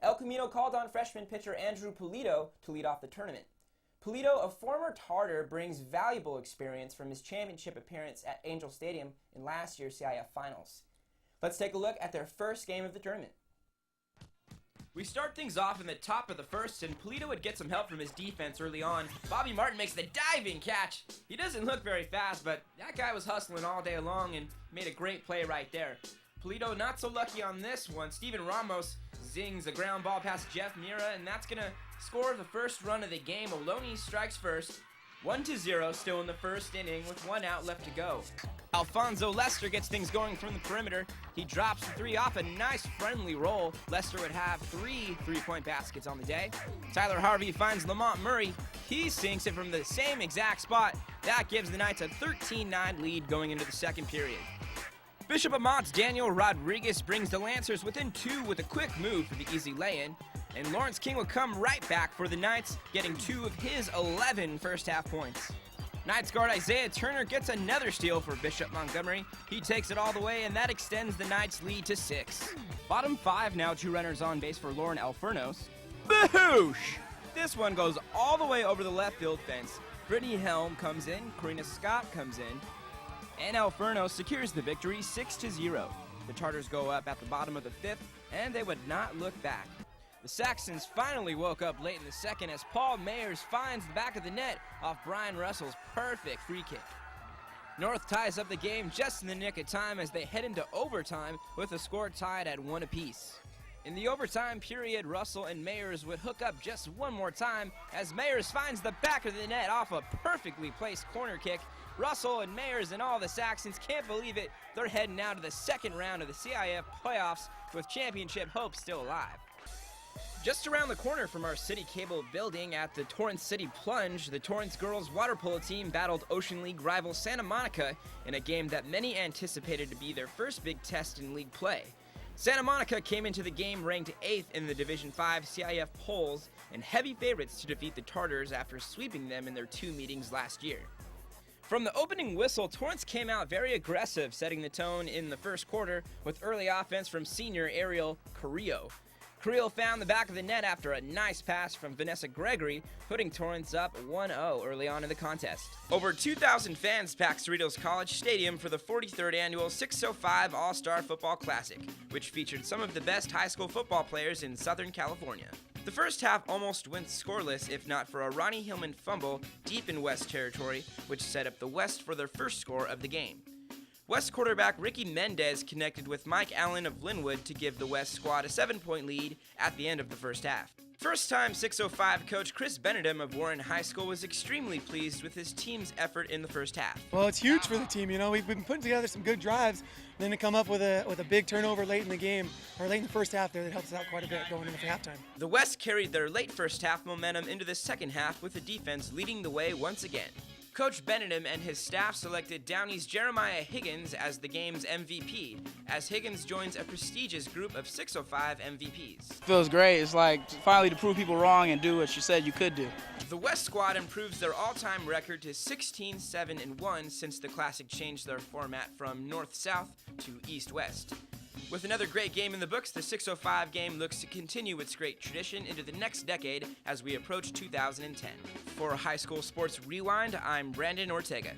El Camino called on freshman pitcher Andrew Pulido to lead off the tournament. Pulido, a former Tartar, brings valuable experience from his championship appearance at Angel Stadium in last year's CIF Finals. Let's take a look at their first game of the tournament. We start things off in the top of the first, and Pulido would get some help from his defense early on. Bobby Martin makes the diving catch. He doesn't look very fast, but that guy was hustling all day long and made a great play right there. Pulido not so lucky on this one. Steven Ramos zings a ground ball past Jeff Mira, and that's going to score the first run of the game. Oloney strikes first. 1-0 still in the first inning with 1 out left to go. Alfonso Lester gets things going from the perimeter. He drops the 3 off a nice friendly roll. Lester would have 3 3-point baskets on the day. Tyler Harvey finds Lamont Murray. He sinks it from the same exact spot. That gives the Knights a 13-9 lead going into the second period. Bishop Amont's Daniel Rodriguez brings the Lancers within 2 with a quick move for the easy lay-in. And Lawrence King will come right back for the Knights, getting 2 of his 11 first-half points. Knights guard Isaiah Turner gets another steal for Bishop Montgomery. He takes it all the way, and that extends the Knights' lead to 6. Bottom 5 now, 2 runners on base for Lauren Alfernos. Boosh! This one goes all the way over the left field fence. Brittany Helm comes in, Karina Scott comes in, and Alfernos secures the victory 6-0. The Tartars go up at the bottom of the 5th, and they would not look back. The Saxons finally woke up late in the second as Paul Mayers finds the back of the net off Brian Russell's perfect free kick. North ties up the game just in the nick of time as they head into overtime with the score tied at 1 apiece. In the overtime period, Russell and Mayers would hook up just one more time as Mayers finds the back of the net off a perfectly placed corner kick. Russell and Mayers and all the Saxons can't believe it. They're heading now to the second round of the CIF playoffs with championship hopes still alive. Just around the corner from our CitiCable building at the Torrance City Plunge, the Torrance girls water polo team battled Ocean League rival Santa Monica in a game that many anticipated to be their first big test in league play. Santa Monica came into the game ranked 8th in the Division 5 CIF polls and heavy favorites to defeat the Tartars after sweeping them in their 2 meetings last year. From the opening whistle, Torrance came out very aggressive, setting the tone in the first quarter with early offense from senior Ariel Carrillo. Carrillo found the back of the net after a nice pass from Vanessa Gregory, putting Torrance up 1-0 early on in the contest. Over 2,000 fans packed Cerritos College Stadium for the 43rd annual 605 All-Star Football Classic, which featured some of the best high school football players in Southern California. The first half almost went scoreless if not for a Ronnie Hillman fumble deep in West territory, which set up the West for their first score of the game. West quarterback Ricky Mendez connected with Mike Allen of Linwood to give the West squad a 7-point lead at the end of the first half. First-time 605 coach Chris Benedum of Warren High School was extremely pleased with his team's effort in the first half. Well, it's huge for the team. You know, we've been putting together some good drives, and then to come up with a big turnover late in the game, or late in the first half there, that helps us out quite a bit going into halftime. The West carried their late first half momentum into the second half with the defense leading the way once again. Coach Benedum and his staff selected Downey's Jeremiah Higgins as the game's MVP, as Higgins joins a prestigious group of 605 MVPs. Feels great. It's like finally to prove people wrong and do what you said you could do. The West squad improves their all-time record to 16-7-1 since the Classic changed their format from north-south to east-west. With another great game in the books, the 605 game looks to continue its great tradition into the next decade as we approach 2010. For High School Sports Rewind, I'm Brandon Ortega.